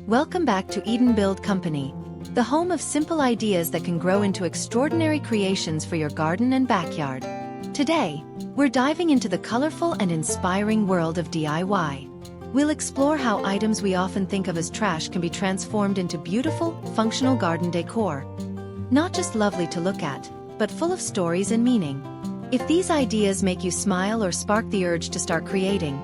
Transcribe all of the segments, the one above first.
Welcome back to Edenbuild Company, the home of simple ideas that can grow into extraordinary creations for your garden and backyard. Today, we're diving into the colorful and inspiring world of DIY. We'll explore how items we often think of as trash can be transformed into beautiful, functional garden decor. Not just lovely to look at, but full of stories and meaning. If these ideas make you smile or spark the urge to start creating,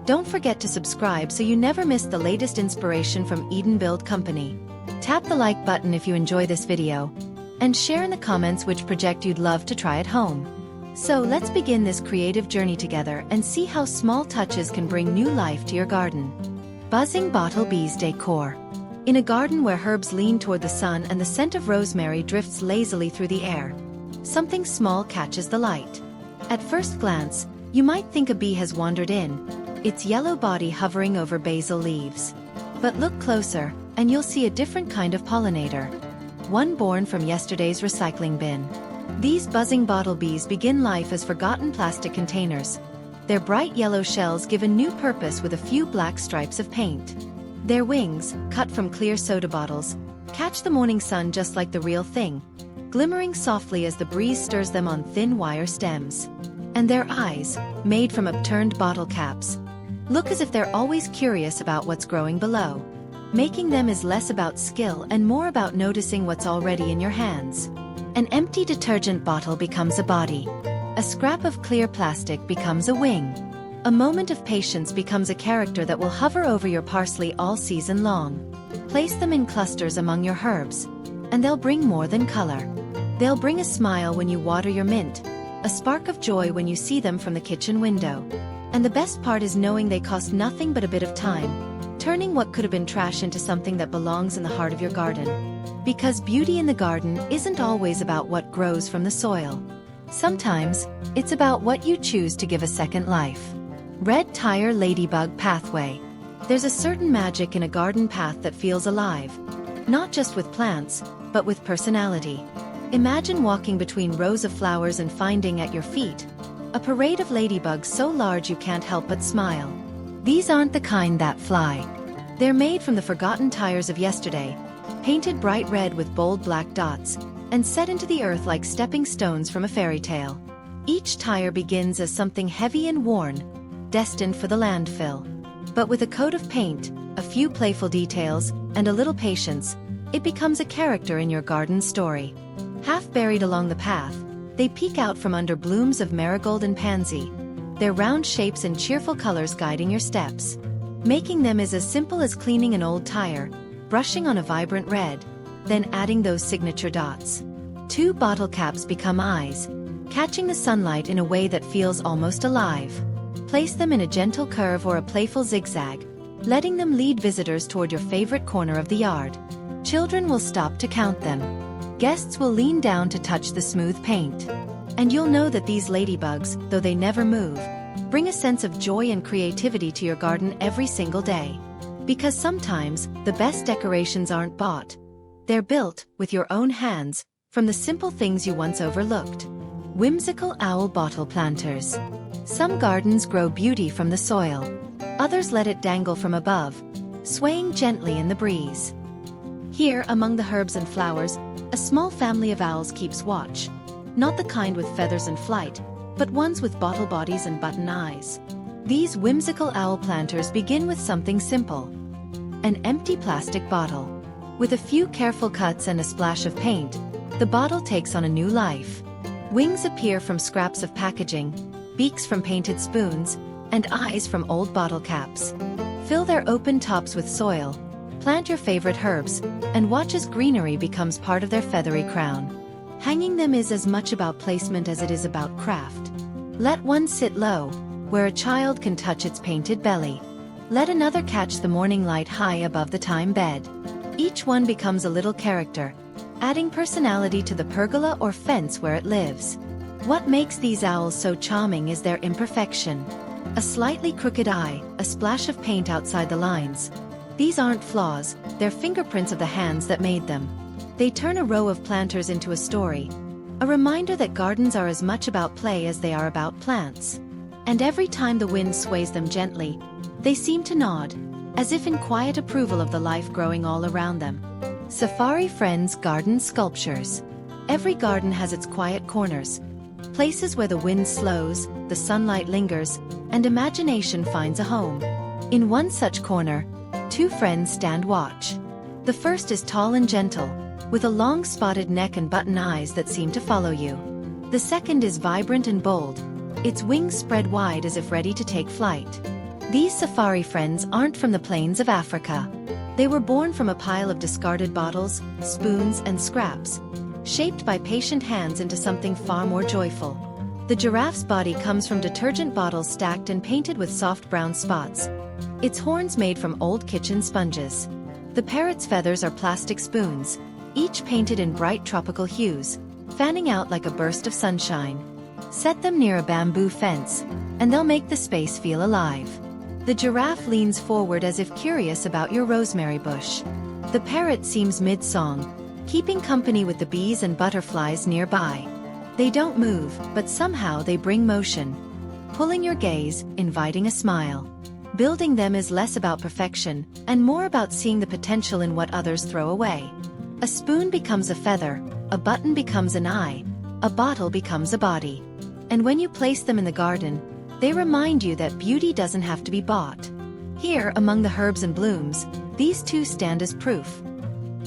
don't forget to subscribe so you never miss the latest inspiration from Edenbuild Company. Tap the like button if you enjoy this video, and share in the comments which project you'd love to try at home. So let's begin this creative journey together and see how small touches can bring new life to your garden. Buzzing bottle bees decor. In a garden where herbs lean toward the sun and the scent of rosemary drifts lazily through the air, something small catches the light. At first glance, you might think a bee has wandered in, its yellow body hovering over basil leaves. But look closer, and you'll see a different kind of pollinator. One born from yesterday's recycling bin. These buzzing bottle bees begin life as forgotten plastic containers. Their bright yellow shells give a new purpose with a few black stripes of paint. Their wings, cut from clear soda bottles, catch the morning sun just like the real thing, glimmering softly as the breeze stirs them on thin wire stems. And their eyes, made from upturned bottle caps, look as if they're always curious about what's growing below. Making them is less about skill and more about noticing what's already in your hands. An empty detergent bottle becomes a body. A scrap of clear plastic becomes a wing. A moment of patience becomes a character that will hover over your parsley all season long. Place them in clusters among your herbs, and they'll bring more than color. They'll bring a smile when you water your mint, a spark of joy when you see them from the kitchen window. And the best part is knowing they cost nothing but a bit of time, turning what could have been trash into something that belongs in the heart of your garden. Because beauty in the garden isn't always about what grows from the soil. Sometimes, it's about what you choose to give a second life. Red tire ladybug pathway. There's a certain magic in a garden path that feels alive. Not just with plants, but with personality. Imagine walking between rows of flowers and finding at your feet a parade of ladybugs so large you can't help but smile. These aren't the kind that fly. They're made from the forgotten tires of yesterday, painted bright red with bold black dots, and set into the earth like stepping stones from a fairy tale. Each tire begins as something heavy and worn, destined for the landfill. But with a coat of paint, a few playful details, and a little patience, it becomes a character in your garden story. Half buried along the path, they peek out from under blooms of marigold and pansy, their round shapes and cheerful colors guiding your steps. Making them is as simple as cleaning an old tire, brushing on a vibrant red, then adding those signature dots. Two bottle caps become eyes, catching the sunlight in a way that feels almost alive. Place them in a gentle curve or a playful zigzag, letting them lead visitors toward your favorite corner of the yard. Children will stop to count them. Guests will lean down to touch the smooth paint. And you'll know that these ladybugs, though they never move, bring a sense of joy and creativity to your garden every single day. Because sometimes, the best decorations aren't bought. They're built, with your own hands, from the simple things you once overlooked. Whimsical owl bottle planters. Some gardens grow beauty from the soil. Others let it dangle from above, swaying gently in the breeze. Here, among the herbs and flowers, a small family of owls keeps watch. Not the kind with feathers and flight, but ones with bottle bodies and button eyes. These whimsical owl planters begin with something simple. An empty plastic bottle. With a few careful cuts and a splash of paint, the bottle takes on a new life. Wings appear from scraps of packaging, beaks from painted spoons, and eyes from old bottle caps. Fill their open tops with soil, plant your favorite herbs, and watch as greenery becomes part of their feathery crown. Hanging them is as much about placement as it is about craft. Let one sit low, where a child can touch its painted belly. Let another catch the morning light high above the thyme bed. Each one becomes a little character, adding personality to the pergola or fence where it lives. What makes these owls so charming is their imperfection. A slightly crooked eye, a splash of paint outside the lines. These aren't flaws, they're fingerprints of the hands that made them. They turn a row of planters into a story, a reminder that gardens are as much about play as they are about plants. And every time the wind sways them gently, they seem to nod, as if in quiet approval of the life growing all around them. Safari Friends Garden Sculptures. Every garden has its quiet corners, places where the wind slows, the sunlight lingers, and imagination finds a home. In one such corner, two friends stand watch. The first is tall and gentle, with a long spotted neck and button eyes that seem to follow you. The second is vibrant and bold, its wings spread wide as if ready to take flight. These safari friends aren't from the plains of Africa. They were born from a pile of discarded bottles, spoons, and scraps, shaped by patient hands into something far more joyful. The giraffe's body comes from detergent bottles stacked and painted with soft brown spots, its horns made from old kitchen sponges. The parrot's feathers are plastic spoons, each painted in bright tropical hues, fanning out like a burst of sunshine. Set them near a bamboo fence, and they'll make the space feel alive. The giraffe leans forward as if curious about your rosemary bush. The parrot seems mid-song, keeping company with the bees and butterflies nearby. They don't move, but somehow they bring motion, pulling your gaze, inviting a smile. Building them is less about perfection, and more about seeing the potential in what others throw away. A spoon becomes a feather, a button becomes an eye, a bottle becomes a body. And when you place them in the garden, they remind you that beauty doesn't have to be bought. Here, among the herbs and blooms, these two stand as proof.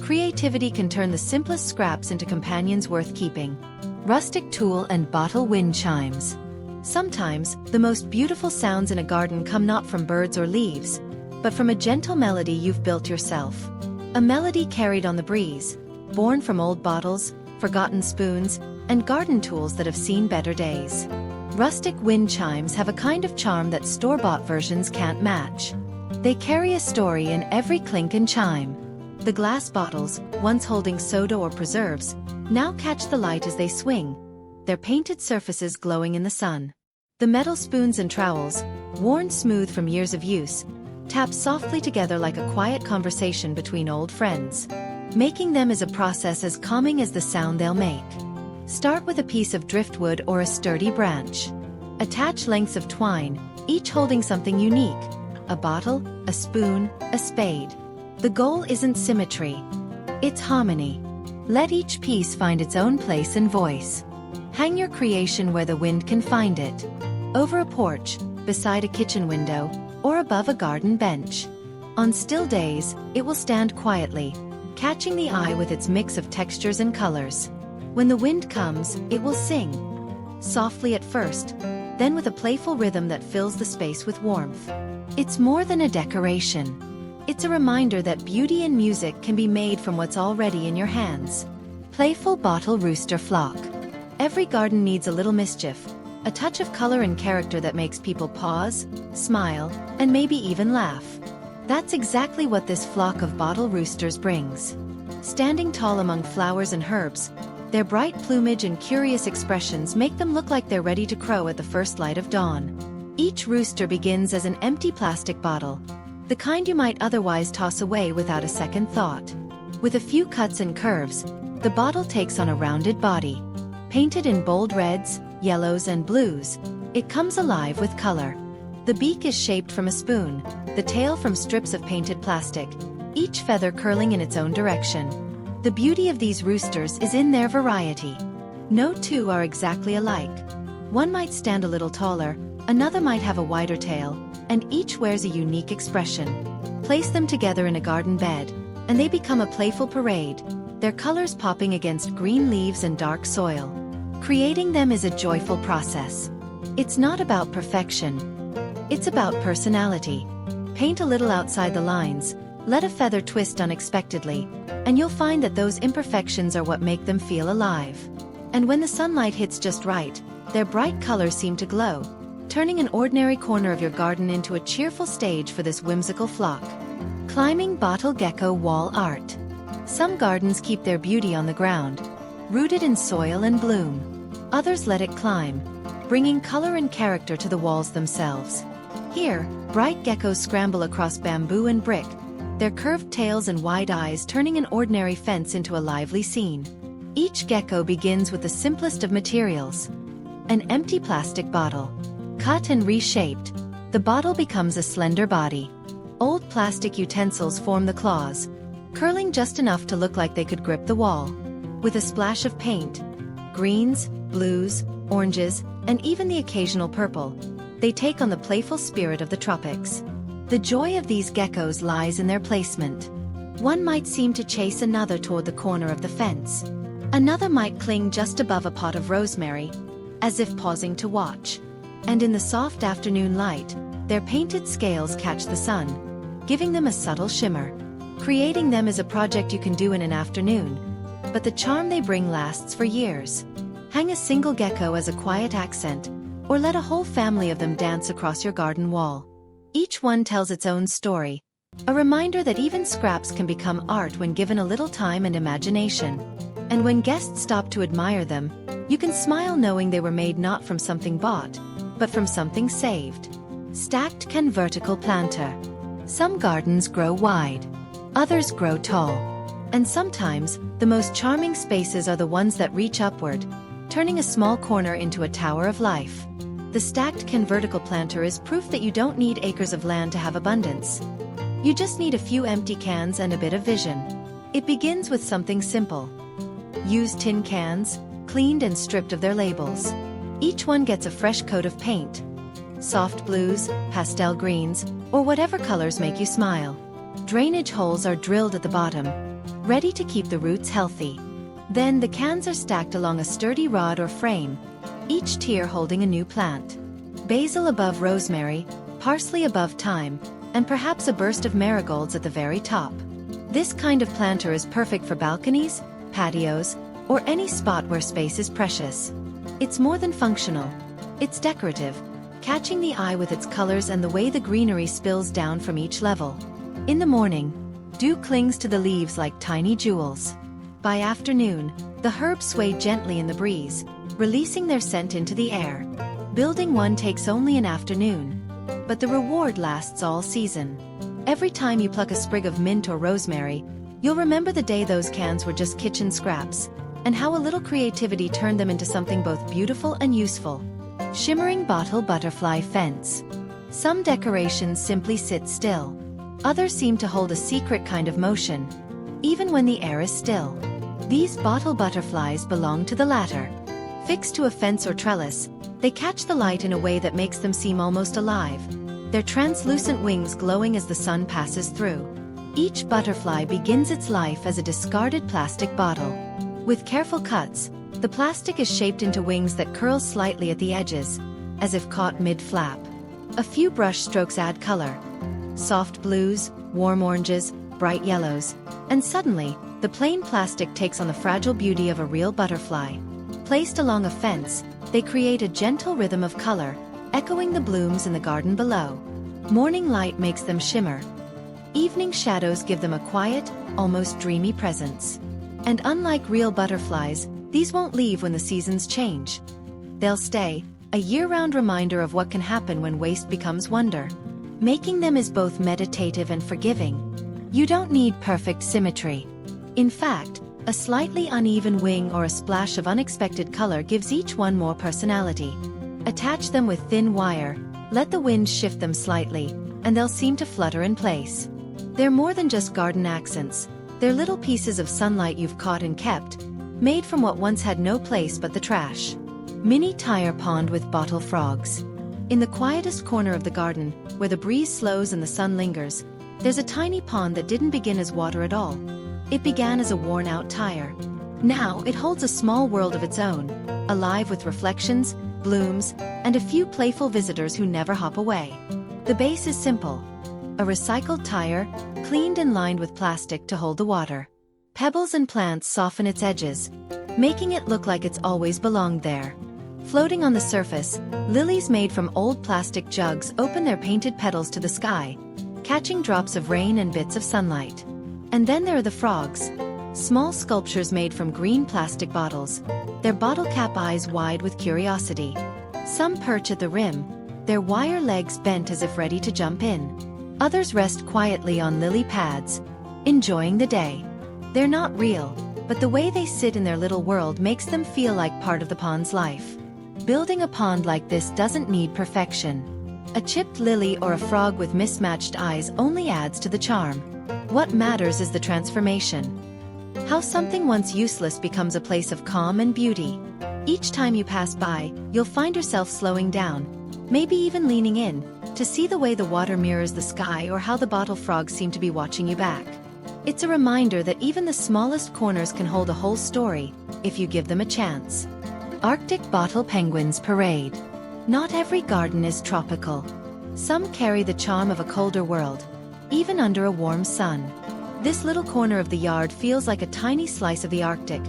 Creativity can turn the simplest scraps into companions worth keeping. Rustic tool and bottle wind chimes. Sometimes, the most beautiful sounds in a garden come not from birds or leaves, but from a gentle melody you've built yourself. A melody carried on the breeze, born from old bottles, forgotten spoons, and garden tools that have seen better days. Rustic wind chimes have a kind of charm that store-bought versions can't match. They carry a story in every clink and chime. The glass bottles, once holding soda or preserves, now catch the light as they swing, their painted surfaces glowing in the sun. The metal spoons and trowels, worn smooth from years of use, tap softly together like a quiet conversation between old friends. Making them is a process as calming as the sound they'll make. Start with a piece of driftwood or a sturdy branch. Attach lengths of twine, each holding something unique: a bottle, a spoon, a spade. The goal isn't symmetry, it's harmony. Let each piece find its own place and voice. Hang your creation where the wind can find it. Over a porch, beside a kitchen window, or above a garden bench. On still days, it will stand quietly, catching the eye with its mix of textures and colors. When the wind comes, it will sing. Softly at first, then with a playful rhythm that fills the space with warmth. It's more than a decoration. It's a reminder that beauty and music can be made from what's already in your hands. Playful bottle rooster flock. Every garden needs a little mischief, a touch of color and character that makes people pause, smile, and maybe even laugh. That's exactly what this flock of bottle roosters brings. Standing tall among flowers and herbs, their bright plumage and curious expressions make them look like they're ready to crow at the first light of dawn. Each rooster begins as an empty plastic bottle, the kind you might otherwise toss away without a second thought. With a few cuts and curves, the bottle takes on a rounded body. Painted in bold reds, yellows, and blues, it comes alive with color. The beak is shaped from a spoon, the tail from strips of painted plastic, each feather curling in its own direction. The beauty of these roosters is in their variety. No two are exactly alike. One might stand a little taller, another might have a wider tail, and each wears a unique expression. Place them together in a garden bed, and they become a playful parade, their colors popping against green leaves and dark soil. Creating them is a joyful process. It's not about perfection. It's about personality. Paint a little outside the lines, let a feather twist unexpectedly, and you'll find that those imperfections are what make them feel alive. And when the sunlight hits just right, their bright colors seem to glow, turning an ordinary corner of your garden into a cheerful stage for this whimsical flock. Climbing bottle gecko wall art. Some gardens keep their beauty on the ground, rooted in soil and bloom. Others let it climb, bringing color and character to the walls themselves. Here, bright geckos scramble across bamboo and brick, their curved tails and wide eyes turning an ordinary fence into a lively scene. Each gecko begins with the simplest of materials: an empty plastic bottle. Cut and reshaped, the bottle becomes a slender body. Old plastic utensils form the claws, curling just enough to look like they could grip the wall. With a splash of paint, greens, blues, oranges, and even the occasional purple, they take on the playful spirit of the tropics. The joy of these geckos lies in their placement. One might seem to chase another toward the corner of the fence. Another might cling just above a pot of rosemary, as if pausing to watch. And in the soft afternoon light, their painted scales catch the sun, giving them a subtle shimmer. Creating them is a project you can do in an afternoon, but the charm they bring lasts for years. Hang a single gecko as a quiet accent, or let a whole family of them dance across your garden wall. Each one tells its own story, a reminder that even scraps can become art when given a little time and imagination. And when guests stop to admire them, you can smile knowing they were made not from something bought, but from something saved. Stacked can vertical planter. Some gardens grow wide, others grow tall. And sometimes, the most charming spaces are the ones that reach upward, turning a small corner into a tower of life. The stacked can vertical planter is proof that you don't need acres of land to have abundance. You just need a few empty cans and a bit of vision. It begins with something simple. Use tin cans, cleaned and stripped of their labels. Each one gets a fresh coat of paint. Soft blues, pastel greens, or whatever colors make you smile. Drainage holes are drilled at the bottom, ready to keep the roots healthy. Then the cans are stacked along a sturdy rod or frame, each tier holding a new plant. Basil above rosemary, parsley above thyme, and perhaps a burst of marigolds at the very top. This kind of planter is perfect for balconies, patios, or any spot where space is precious. It's more than functional. It's decorative, catching the eye with its colors and the way the greenery spills down from each level. In the morning, dew clings to the leaves like tiny jewels. By afternoon, the herbs sway gently in the breeze, releasing their scent into the air. Building one takes only an afternoon, but the reward lasts all season. Every time you pluck a sprig of mint or rosemary, you'll remember the day those cans were just kitchen scraps, and how a little creativity turned them into something both beautiful and useful. Shimmering bottle butterfly fence. Some decorations simply sit still. Others seem to hold a secret kind of motion, even when the air is still. These bottle butterflies belong to the latter. Fixed to a fence or trellis, they catch the light in a way that makes them seem almost alive, their translucent wings glowing as the sun passes through. Each butterfly begins its life as a discarded plastic bottle. With careful cuts, the plastic is shaped into wings that curl slightly at the edges, as if caught mid-flap. A few brush strokes add color. Soft blues, warm oranges, bright yellows, and suddenly, the plain plastic takes on the fragile beauty of a real butterfly. Placed along a fence, they create a gentle rhythm of color, echoing the blooms in the garden below. Morning light makes them shimmer. Evening shadows give them a quiet, almost dreamy presence. And unlike real butterflies, these won't leave when the seasons change. They'll stay, a year-round reminder of what can happen when waste becomes wonder. Making them is both meditative and forgiving. You don't need perfect symmetry. In fact, a slightly uneven wing or a splash of unexpected color gives each one more personality. Attach them with thin wire, let the wind shift them slightly, and they'll seem to flutter in place. They're more than just garden accents. They're little pieces of sunlight you've caught and kept, made from what once had no place but the trash. Mini tire pond with bottle frogs. In the quietest corner of the garden, where the breeze slows and the sun lingers, there's a tiny pond that didn't begin as water at all. It began as a worn-out tire. Now it holds a small world of its own, alive with reflections, blooms, and a few playful visitors who never hop away. The base is simple. A recycled tire, cleaned and lined with plastic to hold the water. Pebbles and plants soften its edges, making it look like it's always belonged there. Floating on the surface, lilies made from old plastic jugs open their painted petals to the sky, catching drops of rain and bits of sunlight. And then there are the frogs. Small sculptures made from green plastic bottles, their bottle cap eyes wide with curiosity. Some perch at the rim, their wire legs bent as if ready to jump in. Others rest quietly on lily pads, enjoying the day. They're not real, but the way they sit in their little world makes them feel like part of the pond's life. Building a pond like this doesn't need perfection. A chipped lily or a frog with mismatched eyes only adds to the charm. What matters is the transformation. How something once useless becomes a place of calm and beauty. Each time you pass by, you'll find yourself slowing down, maybe even leaning in, to see the way the water mirrors the sky or how the bottle frogs seem to be watching you back. It's a reminder that even the smallest corners can hold a whole story, if you give them a chance. Arctic Bottle Penguins Parade. Not every garden is tropical. Some carry the charm of a colder world, even under a warm sun. This little corner of the yard feels like a tiny slice of the Arctic,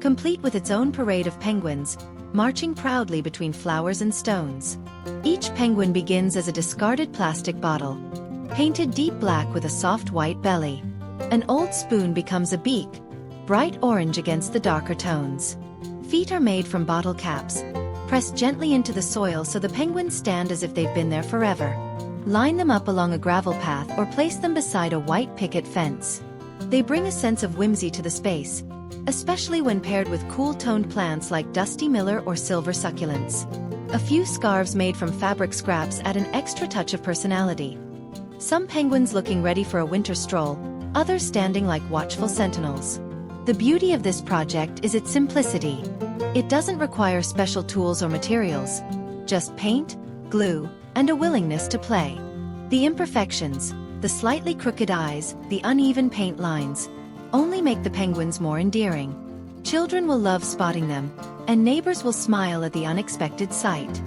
complete with its own parade of penguins, marching proudly between flowers and stones. Each penguin begins as a discarded plastic bottle, painted deep black with a soft white belly. An old spoon becomes a beak, bright orange against the darker tones. Feet are made from bottle caps, pressed gently into the soil so the penguins stand as if they've been there forever. Line them up along a gravel path or place them beside a white picket fence. They bring a sense of whimsy to the space, especially when paired with cool-toned plants like dusty miller or silver succulents. A few scarves made from fabric scraps add an extra touch of personality. Some penguins looking ready for a winter stroll, others standing like watchful sentinels. The beauty of this project is its simplicity. It doesn't require special tools or materials, just paint, glue, and a willingness to play. The imperfections, the slightly crooked eyes, the uneven paint lines, only make the penguins more endearing. Children will love spotting them, and neighbors will smile at the unexpected sight.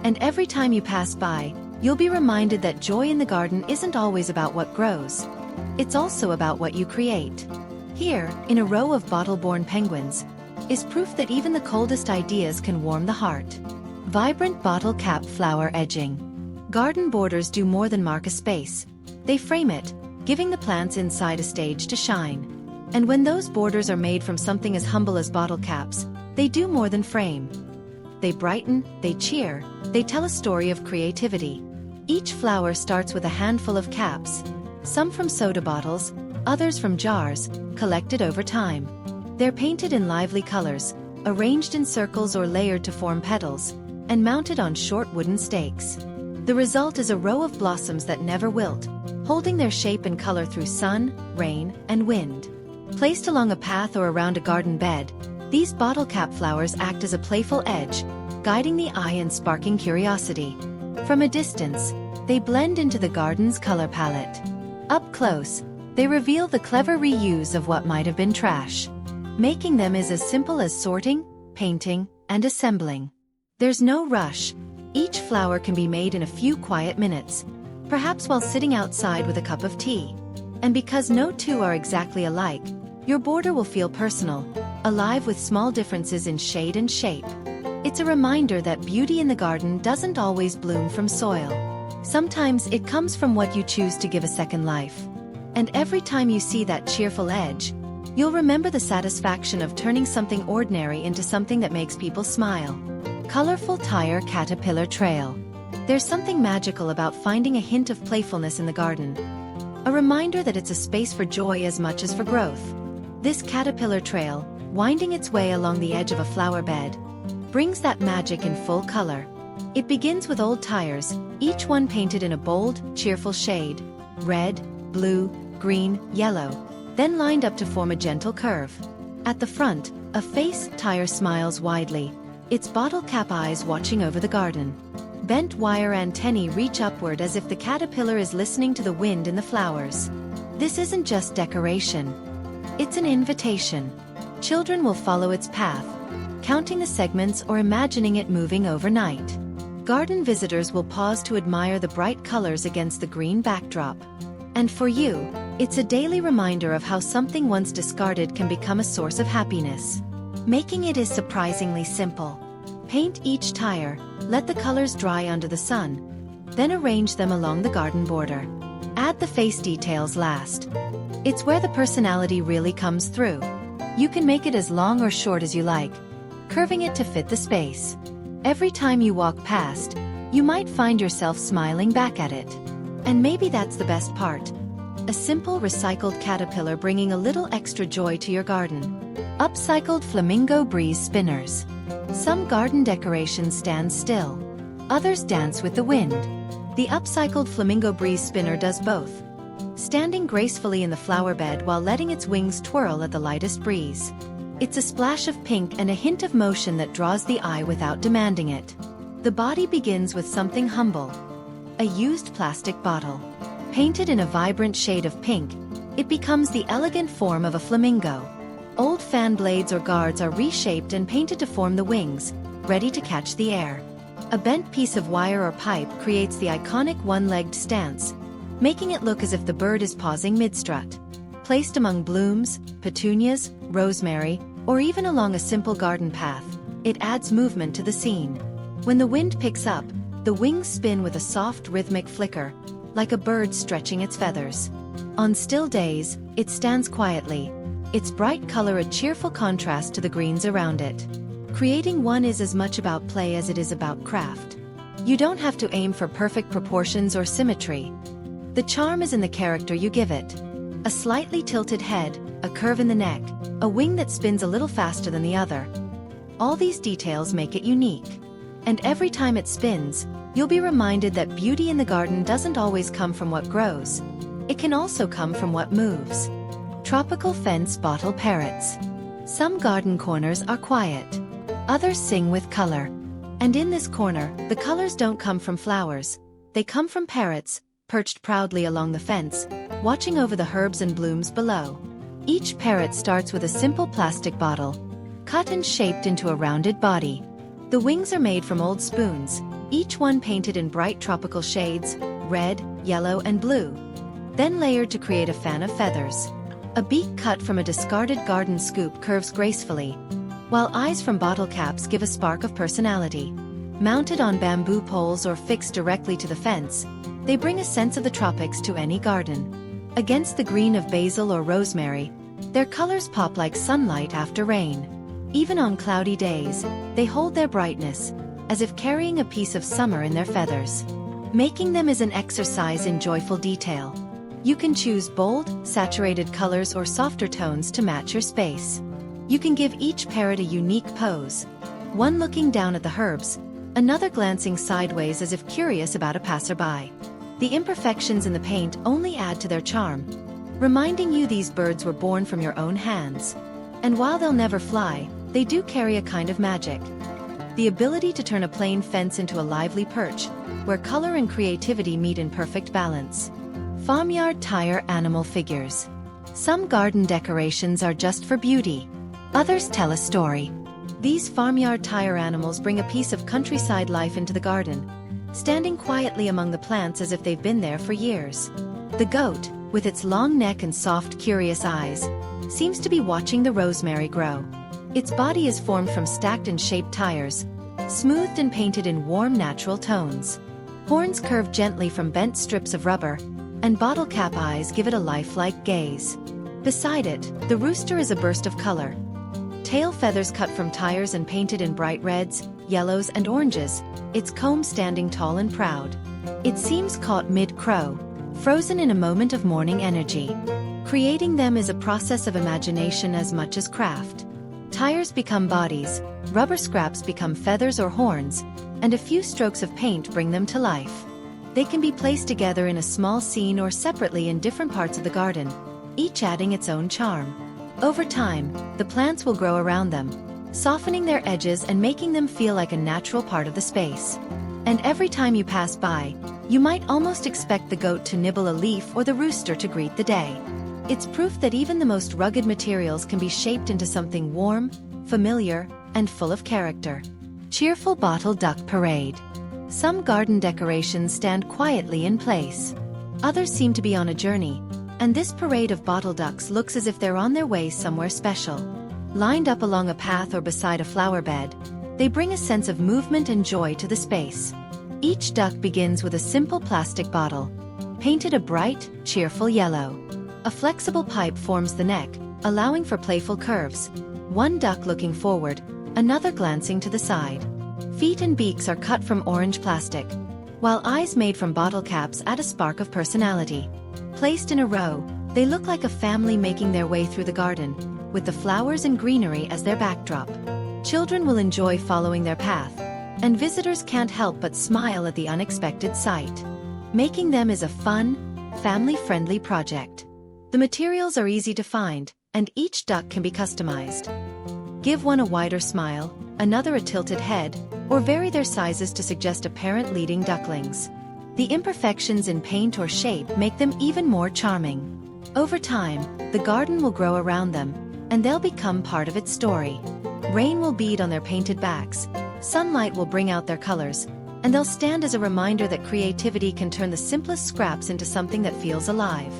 And every time you pass by, you'll be reminded that joy in the garden isn't always about what grows. It's also about what you create. Here, in a row of bottle-born penguins, is proof that even the coldest ideas can warm the heart. Vibrant bottle cap flower edging. Garden borders do more than mark a space. They frame it, giving the plants inside a stage to shine. And when those borders are made from something as humble as bottle caps, they do more than frame. They brighten, they cheer, they tell a story of creativity. Each flower starts with a handful of caps, some from soda bottles, others from jars, collected over time. They're painted in lively colors, arranged in circles or layered to form petals, and mounted on short wooden stakes. The result is a row of blossoms that never wilt, holding their shape and color through sun, rain, and wind. Placed along a path or around a garden bed, these bottle cap flowers act as a playful edge, guiding the eye and sparking curiosity. From a distance, they blend into the garden's color palette. Up close, they reveal the clever reuse of what might have been trash. Making them is as simple as sorting, painting, and assembling. There's no rush. Each flower can be made in a few quiet minutes, perhaps while sitting outside with a cup of tea. And because no two are exactly alike, your border will feel personal, alive with small differences in shade and shape. It's a reminder that beauty in the garden doesn't always bloom from soil. Sometimes it comes from what you choose to give a second life. And every time you see that cheerful edge, you'll remember the satisfaction of turning something ordinary into something that makes people smile. Colorful Tire Caterpillar Trail. There's something magical about finding a hint of playfulness in the garden. A reminder that it's a space for joy as much as for growth. This caterpillar trail, winding its way along the edge of a flower bed, brings that magic in full color. It begins with old tires, each one painted in a bold, cheerful shade, red, blue, green, yellow, then lined up to form a gentle curve. At the front, a face tire smiles widely, its bottle cap eyes watching over the garden. Bent wire antennae reach upward as if the caterpillar is listening to the wind in the flowers. This isn't just decoration. It's an invitation. Children will follow its path, counting the segments or imagining it moving overnight. Garden visitors will pause to admire the bright colors against the green backdrop. And for you, it's a daily reminder of how something once discarded can become a source of happiness. Making it is surprisingly simple. Paint each tire, let the colors dry under the sun, then arrange them along the garden border. Add the face details last. It's where the personality really comes through. You can make it as long or short as you like, curving it to fit the space. Every time you walk past, you might find yourself smiling back at it. And maybe that's the best part. A simple recycled caterpillar bringing a little extra joy to your garden. Upcycled flamingo breeze spinners. Some garden decorations stand still. Others dance with the wind. The upcycled flamingo breeze spinner does both, standing gracefully in the flower bed while letting its wings twirl at the lightest breeze. It's a splash of pink and a hint of motion that draws the eye without demanding it. The body begins with something humble. A used plastic bottle. Painted in a vibrant shade of pink, it becomes the elegant form of a flamingo. Old fan blades or guards are reshaped and painted to form the wings, ready to catch the air. A bent piece of wire or pipe creates the iconic one-legged stance, making it look as if the bird is pausing mid-strut. Placed among blooms, petunias, rosemary, or even along a simple garden path, it adds movement to the scene. When the wind picks up, the wings spin with a soft rhythmic flicker, like a bird stretching its feathers. On still days, it stands quietly, its bright color a cheerful contrast to the greens around it. Creating one is as much about play as it is about craft. You don't have to aim for perfect proportions or symmetry. The charm is in the character you give it. A slightly tilted head, a curve in the neck, a wing that spins a little faster than the other. All these details make it unique. And every time it spins, you'll be reminded that beauty in the garden doesn't always come from what grows. It can also come from what moves. Tropical fence bottle parrots. Some garden corners are quiet. Others sing with color. And in this corner, the colors don't come from flowers. They come from parrots, perched proudly along the fence, watching over the herbs and blooms below. Each parrot starts with a simple plastic bottle, cut and shaped into a rounded body. The wings are made from old spoons, each one painted in bright tropical shades, red, yellow, and blue. Then layered to create a fan of feathers. A beak cut from a discarded garden scoop curves gracefully, while eyes from bottle caps give a spark of personality. Mounted on bamboo poles or fixed directly to the fence, they bring a sense of the tropics to any garden. Against the green of basil or rosemary, their colors pop like sunlight after rain. Even on cloudy days, they hold their brightness, as if carrying a piece of summer in their feathers. Making them is an exercise in joyful detail. You can choose bold, saturated colors or softer tones to match your space. You can give each parrot a unique pose. One looking down at the herbs, another glancing sideways as if curious about a passerby. The imperfections in the paint only add to their charm, reminding you these birds were born from your own hands. And while they'll never fly, they do carry a kind of magic. The ability to turn a plain fence into a lively perch, where color and creativity meet in perfect balance. Farmyard tire animal figures. Some garden decorations are just for beauty. Others tell a story. These farmyard tire animals bring a piece of countryside life into the garden, standing quietly among the plants as if they've been there for years. The goat, with its long neck and soft, curious eyes, seems to be watching the rosemary grow. Its body is formed from stacked and shaped tires, smoothed and painted in warm, natural tones. Horns curve gently from bent strips of rubber, and bottle cap eyes give it a lifelike gaze. Beside it, the rooster is a burst of color. Tail feathers cut from tires and painted in bright reds, yellows, and oranges, its comb standing tall and proud. It seems caught mid-crow, frozen in a moment of morning energy. Creating them is a process of imagination as much as craft. Tires become bodies, rubber scraps become feathers or horns, and a few strokes of paint bring them to life. They can be placed together in a small scene or separately in different parts of the garden, each adding its own charm. Over time, the plants will grow around them, softening their edges and making them feel like a natural part of the space. And every time you pass by, you might almost expect the goat to nibble a leaf or the rooster to greet the day. It's proof that even the most rugged materials can be shaped into something warm, familiar, and full of character. Cheerful bottle duck parade. Some garden decorations stand quietly in place. Others seem to be on a journey, and this parade of bottle ducks looks as if they're on their way somewhere special. Lined up along a path or beside a flower bed, they bring a sense of movement and joy to the space. Each duck begins with a simple plastic bottle, painted a bright, cheerful yellow. A flexible pipe forms the neck, allowing for playful curves. One duck looking forward, another glancing to the side. Feet and beaks are cut from orange plastic, while eyes made from bottle caps add a spark of personality. Placed in a row, they look like a family making their way through the garden, with the flowers and greenery as their backdrop. Children will enjoy following their path, and visitors can't help but smile at the unexpected sight. Making them is a fun, family-friendly project. The materials are easy to find, and each duck can be customized. Give one a wider smile, another a tilted head, or vary their sizes to suggest a parent leading ducklings. The imperfections in paint or shape make them even more charming. Over time, the garden will grow around them, and they'll become part of its story. Rain will bead on their painted backs, sunlight will bring out their colors, and they'll stand as a reminder that creativity can turn the simplest scraps into something that feels alive.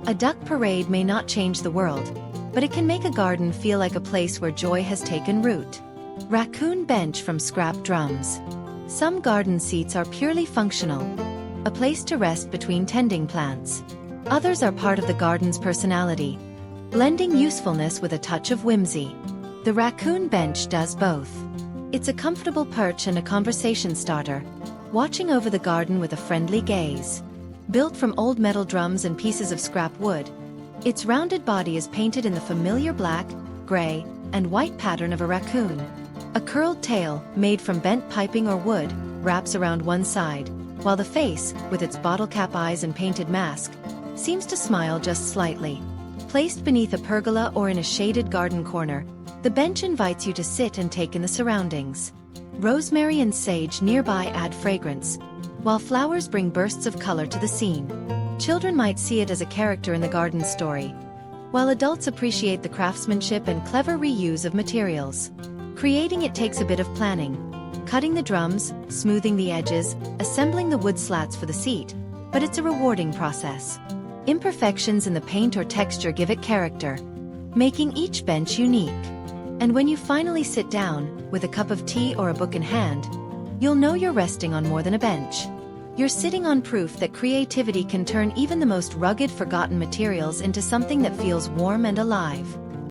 A duck parade may not change the world, but it can make a garden feel like a place where joy has taken root. Raccoon bench from scrap drums. Some garden seats are purely functional, a place to rest between tending plants. Others are part of the garden's personality, blending usefulness with a touch of whimsy. The raccoon bench does both. It's a comfortable perch and a conversation starter, watching over the garden with a friendly gaze. Built from old metal drums and pieces of scrap wood, its rounded body is painted in the familiar black, gray, and white pattern of a raccoon. A curled tail, made from bent piping or wood, wraps around one side, while the face, with its bottle cap eyes and painted mask, seems to smile just slightly. Placed beneath a pergola or in a shaded garden corner, the bench invites you to sit and take in the surroundings. Rosemary and sage nearby add fragrance, while flowers bring bursts of color to the scene. Children might see it as a character in the garden story, while adults appreciate the craftsmanship and clever reuse of materials. Creating it takes a bit of planning, cutting the drums, smoothing the edges, assembling the wood slats for the seat, but it's a rewarding process. Imperfections in the paint or texture give it character, making each bench unique. And when you finally sit down, with a cup of tea or a book in hand, you'll know you're resting on more than a bench. You're sitting on proof that creativity can turn even the most rugged, forgotten materials into something that feels warm and alive.